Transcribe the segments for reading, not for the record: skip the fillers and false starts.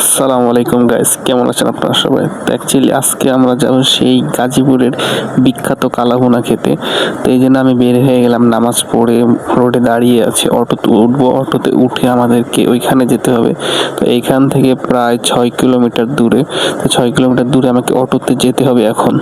আসসালামু আলাইকুম গাইস, কেমন আছেন আপনারা সবাই? তো অ্যাকচুয়ালি আজকে আমরা যাব সেই গাজীপুরের বিখ্যাত কালাভুনা খেতে। তো এই জন্য আমি বের হয়ে গেলাম, নামাজ পড়ে রোডে দাঁড়িয়ে আছি, অটোতে উঠবো। অটোতে উঠে আমাদেরকে ওইখানে যেতে হবে। তো এইখান থেকে প্রায় 6 কিলোমিটার দূরে। তো 6 কিলোমিটার দূরে আমাকে অটোতে যেতে হবে এখন।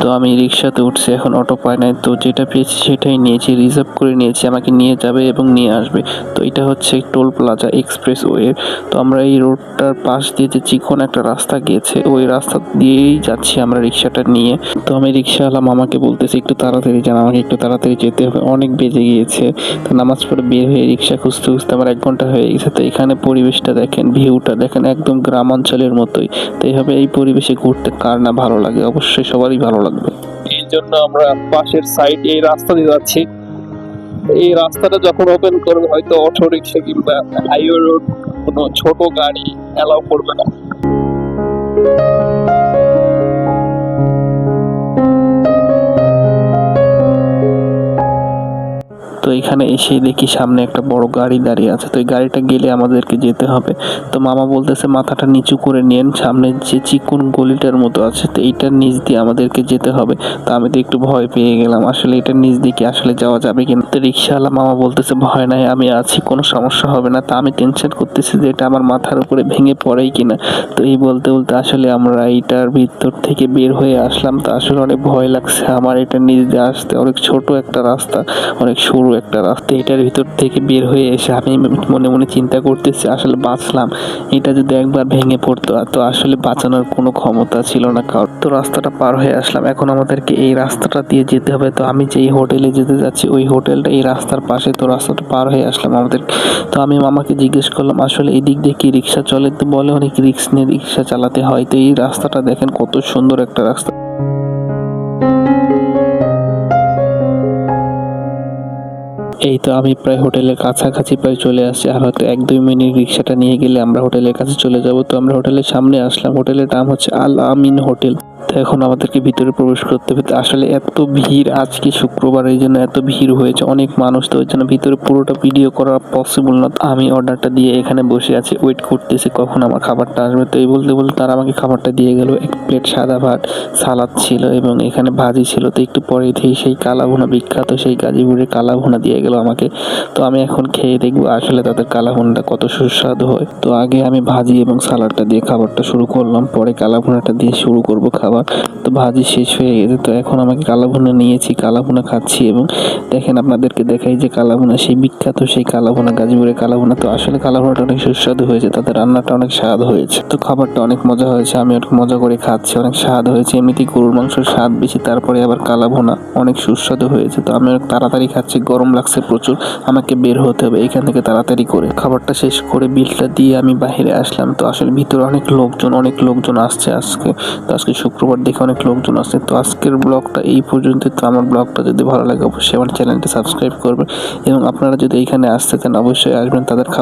তো আমি রিক্সাতে উঠছি, এখন অটো পাই নাই, তো যেটা পেয়েছি সেটাই নিয়েছি, রিজার্ভ করে নিয়েছি, আমাকে নিয়ে যাবে এবং নিয়ে আসবে। তো এটা হচ্ছে টোল প্লাজা এক্সপ্রেসওয়ে। তো আমরা এই রোডটার পাশ দিয়ে যে চিকন একটা রাস্তা গিয়েছে, ওই রাস্তা দিয়েই যাচ্ছি আমরা রিক্সাটা নিয়ে। তো আমি রিক্সাওয়ালা মামাকে বলতেছি একটু তাড়াতাড়ি যান, আমাকে একটু তাড়াতাড়ি যেতে হবে, অনেক বেজে গিয়েছে। তো নামাজ পড়ে বের হয়ে রিক্সা খুঁজতে খুঁজতে আমার 1 ঘন্টা হয়ে গেছে। তো এখানে পরিবেশটা দেখেন, ভিউটা দেখেন, একদম গ্রাম অঞ্চলের মতোই। তো এইভাবে এই পরিবেশে ঘুরতে কার না ভালো লাগে, অবশ্যই সবারই ভালো লাগবে। এই জন্য আমরা পাশের সাইড এই রাস্তা দিয়ে যাচ্ছি। এই রাস্তাটা যখন ওপেন করবে, হয়তো অটো রিক্সা কিংবা হাইওয়ে রোড কোনো ছোট গাড়ি অ্যালাউ করবে না। তো এখানে এসে দেখি সামনে একটা বড় গাড়ি দাঁড়িয়ে আছে। তো এই গাড়িটা গেলে আমাদেরকে যেতে হবে। তো মামা বলতেছে মাথাটা নিচু করে নিন, সামনে যে চিকন গলিটার মতো আছে, তো এইটার নিচ দিয়ে আমাদেরকে যেতে হবে। তো আমি তো একটু ভয় পেয়ে গেলাম, আসলে এটার নিচ দিয়ে কি আসলে যাওয়া যাবে কিনা। তো রিক্সাওয়ালা মামা বলতেছে ভয় নাই, আমি আছি, কোনো সমস্যা হবে না। তা আমি টেনশন করতেছি যে এটা আমার মাথার উপরে ভেঙে পড়েই কিনা। তো এই বলতে বলতে আসলে আমরা এইটার ভিতর থেকে বের হয়ে আসলাম। তো আসলে অনেক ভয় লাগছে আমার এটার নিচ দিয়ে আসতে, অনেক ছোট একটা রাস্তা, অনেক সরু একটা রাস্তা। এটার ভিতর থেকে বের হয়ে এসে আমি মনে মনে চিন্তা করতেছি আসলে বাঁচলাম, এটা যদি একবার ভেঙে পড়তো তো আসলে বাঁচানোর কোনো ক্ষমতা ছিল না কারণ। তো রাস্তাটা পার হয়ে আসলাম, এখন আমাদেরকে এই রাস্তাটা দিয়ে যেতে হবে। তো আমি যেই হোটেলে যেতে যাচ্ছি ওই হোটেলটা এই রাস্তার পাশে। তো রাস্তাটা পার হয়ে আসলাম আমাদের। তো আমি মামাকে জিজ্ঞেস করলাম আসলে এই দিক দিয়ে কি রিক্সা চলে। তো বলে অনেক রিক্স নিয়ে রিক্সা চালাতে হয়। তো এই রাস্তাটা দেখেন কত সুন্দর একটা রাস্তা। এই তো আমি প্রায় হোটেলের কাছাকাছি প্রায় চলে আসছি, আর হয়তো 1-2 মিনিট রিক্সাটা নিয়ে গেলে আমরা হোটেলের কাছে চলে যাব। তো আমরা হোটেলের সামনে আসলাম, হোটেলের নাম হচ্ছে আল আমিন হোটেল। তো এখন আমাদেরকে ভিতরে প্রবেশ করতে হবে। তো আসলে এত ভিড়, আজকে শুক্রবার, এই জন্য এত ভিড় হয়েছে, অনেক মানুষ। তো ওই জন্য ভিতরে পুরোটা ভিডিও করা পসিবল না। আমি অর্ডারটা দিয়ে এখানে বসে আছি, ওয়েট করতেছি কখন আমার খাবারটা আসবে। তো এই বলতে বলতে তারা আমাকে খাবারটা দিয়ে গেল। 1 প্লেট সাদা ভাত, সালাদ ছিল এবং এখানে ভাজি ছিল। তো একটু পরে সেই কালাভুনা, বিখ্যাত সেই গাজীপুরের কালাভুনা দিয়ে গেল আমাকে। তো আমি এখন খেয়ে দেখবো আসলে তাদের কালাভুনাটা কত সুস্বাদু হয়। তো আগে আমি ভাজি এবং সালাডটা দিয়ে খাবারটা শুরু করলাম, পরে কালাভুনাটা দিয়ে শুরু করব খাবার। তো ভাজি শেষ হয়ে গেছে, তো এখন আমাকে কালাভুনা নিয়েছি, কালাভুনা খাচ্ছি এবং দেখেন আপনাদেরকে দেখাই যে কালাভুনা সেই বিখ্যাত সেই কালাভুনা, গাজীপুরের কালাভুনা। তো আসলে কালাভুনাটা অনেক সুস্বাদু হয়েছে, তাদের রান্নাটা অনেক স্বাদ হয়েছে। তো খাবারটা অনেক মজা হয়েছে, আমি অনেক মজা করে খাচ্ছি, অনেক স্বাদ হয়েছে। এমনিতেই গরুর মাংসের স্বাদ বেশি, তারপরে আবার কালাভুনা অনেক সুস্বাদু হয়েছে। তো আমি অনেক তাড়াতাড়ি খাচ্ছি, গরম লাগছে প্রচুর, আমাকে বের হতে হবে এখান থেকে তাড়াতাড়ি করে। খাবারটা শেষ করে বিলটা দিয়ে আমি বাইরে আসলাম। তো আসলে ভিতরে অনেক লোকজন আসছে আজকে। তো আজকে শুক্রবার দেখে অনেক লোকজন আসছে। তো আজকের ব্লগটা এই পর্যন্ত। তো আমার ব্লগটা যদি ভালো লাগে অবশ্যই আমার চ্যানেলটি সাবস্ক্রাইব করবেন এবং আপনারা যদি এইখানে আসতে চান অবশ্যই আসবেন। তাদের খাবার